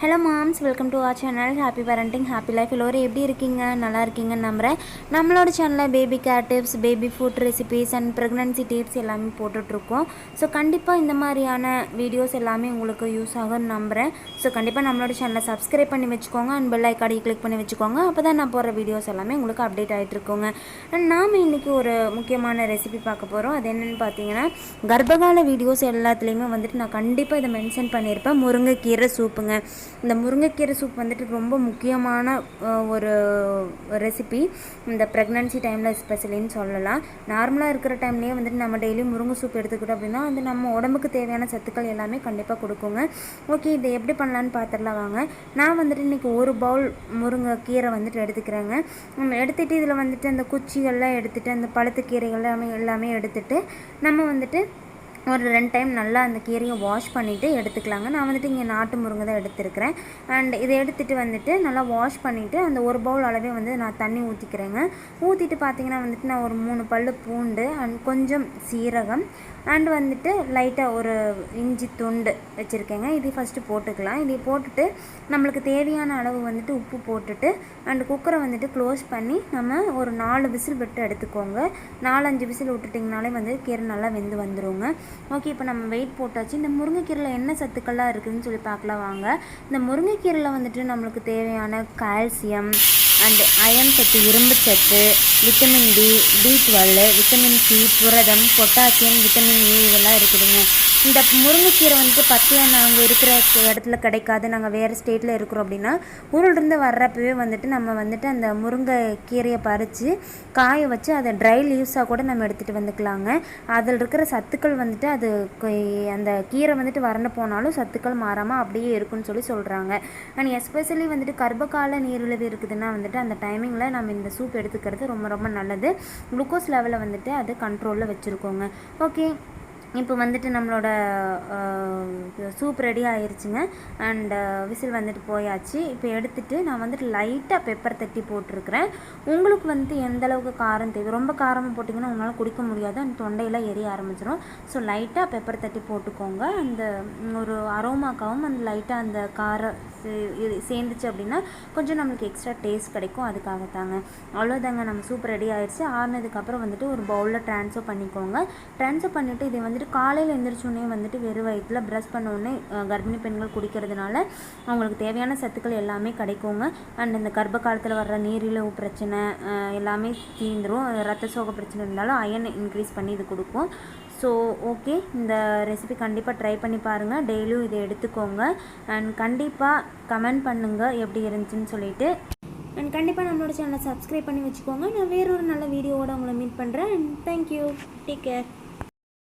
Hello moms, welcome to our channel. Happy parenting, happy life. எல்லோரும் எப்படி இருக்கீங்க? நல்லா இருக்கீங்கன்னு நம்புகிறேன். நம்மளோட சேனலில் baby care tips, baby food recipes and pregnancy tips எல்லாமே போட்டுட்ருக்கோம். ஸோ கண்டிப்பாக இந்த மாதிரியான வீடியோஸ் எல்லாமே உங்களுக்கு யூஸ் ஆகும்னு நம்புகிறேன். ஸோ கண்டிப்பாக நம்மளோட சேனலை சப்ஸ்கிரைப் பண்ணி வச்சுக்கோங்க அண்ட் பெல் ஐக்கானை கிளிக் பண்ணி வச்சுக்கோங்க. அப்போ தான் நான் போடுற வீடியோஸ் எல்லாமே உங்களுக்கு அப்டேட் ஆகிட்ருக்கோங்க. அண்ட் நாம் இன்றைக்கி ஒரு முக்கியமான ரெசிபி பார்க்க போகிறோம். அது என்னென்னு பார்த்தீங்கன்னா, கர்ப்பகால வீடியோஸ் எல்லாத்துலேயுமே வந்துட்டு நான் கண்டிப்பாக இதை மென்ஷன் பண்ணியிருப்பேன். முருங்கைக்கீரை சூப்புங்க. இந்த முருங்கைக்கீரை சூப் வந்துட்டு ரொம்ப முக்கியமான ஒரு ரெசிபி. இந்த ப்ரெக்னன்சி டைமில் எஸ்பெஷலின்னு சொல்லலாம். நார்மலாக இருக்கிற டைம்லேயே வந்துட்டு நம்ம டெய்லியும் முருங்கை சூப் எடுத்துக்கிட்டோம் அப்படின்னா அது நம்ம உடம்புக்கு தேவையான சத்துக்கள் எல்லாமே கண்டிப்பாக கொடுக்குங்க. ஓகே, இதை எப்படி பண்ணலான்னு பார்த்துடலாம் வாங்க. நான் வந்துட்டு இன்றைக்கி ஒரு பவுல் முருங்கைக்கீரை வந்துட்டு எடுத்துக்கிறேங்க. எடுத்துகிட்டு இதில் வந்துட்டு அந்த குச்சிகள்லாம் எடுத்துகிட்டு அந்த பழுத்து கீரைகள் எல்லாமே எடுத்துகிட்டு நம்ம வந்துட்டு ஒரு 2 டைம் நல்லா அந்த கீரையை வாஷ் பண்ணிவிட்டு எடுத்துக்கலாங்க. நான் வந்துட்டு இங்கே நாட்டு முருங்கை தான் எடுத்துருக்கிறேன். அண்ட் இதை எடுத்துகிட்டு வந்துட்டு நல்லா வாஷ் பண்ணிவிட்டு அந்த ஒரு பவுல் அளவே வந்து நான் தண்ணி ஊற்றிக்கிறேங்க. ஊற்றிட்டு பார்த்திங்கன்னா வந்துட்டு நான் ஒரு 3 பல் பூண்டு அண்ட் கொஞ்சம் சீரகம் அண்ட் வந்துட்டு லைட்டாக ஒரு இஞ்சி துண்டு வச்சுருக்கேங்க. இது ஃபஸ்ட்டு போட்டுக்கலாம். இதை போட்டுட்டு நம்மளுக்கு தேவையான அளவு வந்துட்டு உப்பு போட்டுட்டு அண்ட் குக்கரை வந்துட்டு க்ளோஸ் பண்ணி நம்ம ஒரு 4 விசில் விட்டு எடுத்துக்கோங்க. 4-5 விசில் விட்டுட்டிங்கனாலே வந்து கீரை நல்லா வெந்து வந்துடுங்க. ஓகே, இப்போ நம்ம வெயிட் போட்டாச்சு. இந்த முருங்கைக்கீரையில் என்ன சத்துக்கள்லாம் இருக்குதுன்னு சொல்லி பார்க்கலாம் வாங்க. இந்த முருங்கைக்கீரையில் வந்துட்டு நம்மளுக்கு தேவையான கால்சியம் அண்டு அயன் சத்து, இரும்பு சத்து, vitamin D, B12, vitamin C, புரதம், பொட்டாசியம், விட்டமின் ஏ இதெல்லாம் இருக்குதுங்க. இந்த முருங்கைக்கீரை வந்துட்டு பச்சையாக நாங்கள் இருக்கிற இடத்துல கிடைக்காது, நாங்கள் வேறு ஸ்டேட்டில் இருக்கிறோம் அப்படின்னா ஊரிலிருந்து வர்றப்பவே வந்துட்டு நம்ம வந்துட்டு அந்த முருங்கைக்கீரையை பறித்து காய வச்சு அதை ட்ரை லீவ்ஸாக கூட நம்ம எடுத்துகிட்டு வந்துக்கலாங்க. அதில் இருக்கிற சத்துக்கள் வந்துட்டு அது அந்த கீரை வந்துட்டு வறண்டு போனாலும் சத்துக்கள் மாறாமல் அப்படியே இருக்குன்னு சொல்கிறாங்க. அண்ட் எஸ்பெஷலி வந்துட்டு கர்ப்பகால நீரிழிவு இருக்குதுன்னா வந்துட்டு அந்த டைமிங்கில் நம்ம இந்த சூப் எடுத்துக்கிறது ரொம்ப ரொம்ப நல்லது. குளுக்கோஸ் லெவலை வந்துட்டு அது கண்ட்ரோலில் வச்சுருக்கோங்க. ஓகே, இப்போ வந்துட்டு நம்மளோட சூப் ரெடி ஆயிடுச்சுங்க. அண்ட் விசில் வந்துட்டு போயாச்சு. இப்போ எடுத்துகிட்டு நான் வந்துட்டு லைட்டாக பெப்பர் தட்டி போட்டிருக்கிறேன். உங்களுக்கு வந்துட்டு எந்த அளவுக்கு காரம் தேவை, ரொம்ப காரமாக போட்டிங்கன்னா உங்களால் குடிக்க முடியாது, அந்த தொண்டையெல்லாம் எரிய ஆரம்பிச்சிடும். ஸோ லைட்டாக பெப்பர் தட்டி போட்டுக்கோங்க. அந்த ஒரு அரோமாக்காவும் அந்த லைட்டாக அந்த காரம் சேர்ந்துச்சு அப்படின்னா கொஞ்சம் நம்மளுக்கு எக்ஸ்ட்ரா டேஸ்ட் கிடைக்கும். அதுக்காகத்தாங்க. அவ்வளோதாங்க, நம்ம சூப் ரெடி ஆகிடுச்சு. ஆறுனதுக்கப்புறம் வந்துட்டு ஒரு பவுலில் ட்ரான்ஸ்ஃபர் பண்ணிக்கோங்க. ட்ரான்ஸ்ஃபர் பண்ணிவிட்டு இதை வந்துட்டு காலையில் எழுந்திரிச்சோடனே வந்துட்டு வெறும் வயிற்றில் ப்ரஷ் பண்ணோடனே கர்ப்பிணி பெண்கள் குடிக்கிறதுனால அவங்களுக்கு தேவையான சத்துக்கள் எல்லாமே கிடைக்குங்க. அண்ட் இந்த கர்ப்ப காலத்தில் வர்ற நீரிழிவு பிரச்சனை எல்லாமே தீந்துடும். ரத்த சோகை பிரச்சனை இருந்தாலும் அயன் இன்க்ரீஸ் பண்ணி இது கொடுக்கும். ஸோ ஓகே, இந்த ரெசிபி கண்டிப்பாக ட்ரை பண்ணி பாருங்கள். டெய்லியும் இதை எடுத்துக்கோங்க. அண்ட் கண்டிப்பாக கமெண்ட் பண்ணுங்கள் எப்படி இருந்துச்சுன்னு சொல்லிட்டு. அண்ட் கண்டிப்பாக நம்மளோட சேனலை சப்ஸ்கிரைப் பண்ணி வச்சுக்கோங்க. நான் வேறொரு நல்ல வீடியோவோட உங்களை மீட் பண்ணுறேன். And thank you, take care.